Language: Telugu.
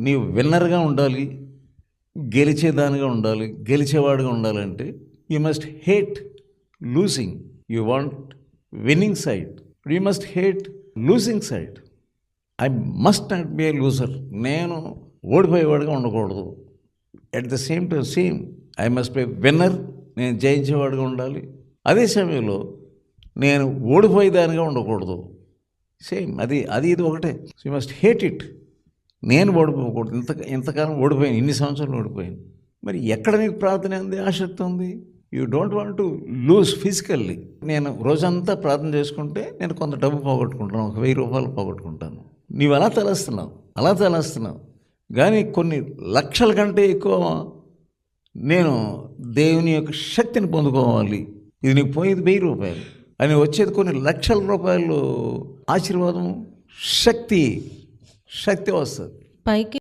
నీవు విన్నర్గా ఉండాలి, గెలిచేదానిగా ఉండాలి, గెలిచేవాడుగా ఉండాలంటే you must hate losing. You want winnowing side, you must hate losing side. I must not be A loser. నేను ఓడిపోయేవాడుగా ఉండకూడదు. At the same I must be winner. నేను జయించేవాడుగా ఉండాలి. అదే సమయంలో నేను ఓడిపోయేదానిగా ఉండకూడదు. సేమ్ అది ఇది ఒకటే. You must hate it. నేను ఓడిపోకూడదు. ఇంతకాలం ఓడిపోయాను, ఇన్ని సంవత్సరాలు ఓడిపోయాను. మరి ఎక్కడ నీకు ప్రార్థన ఉంది, ఆసక్తి ఉంది? You don't want to lose physically. నేను రోజంతా ప్రార్థన చేసుకుంటే నేను కొంత డబ్బు పోగొట్టుకుంటాను, ఒక 1000 రూపాయలు పోగొట్టుకుంటాను. నీవు అలా తలస్తున్నావు. కానీ కొన్ని లక్షల కంటే ఎక్కువ నేను దేవుని యొక్క శక్తిని పొందుకోవాలి. ఇది నీకు పోయేది 1000 రూపాయలు అని వచ్చేది కొన్ని లక్షల రూపాయలు ఆశీర్వాదం, శక్తి వస్తుంది. పైకి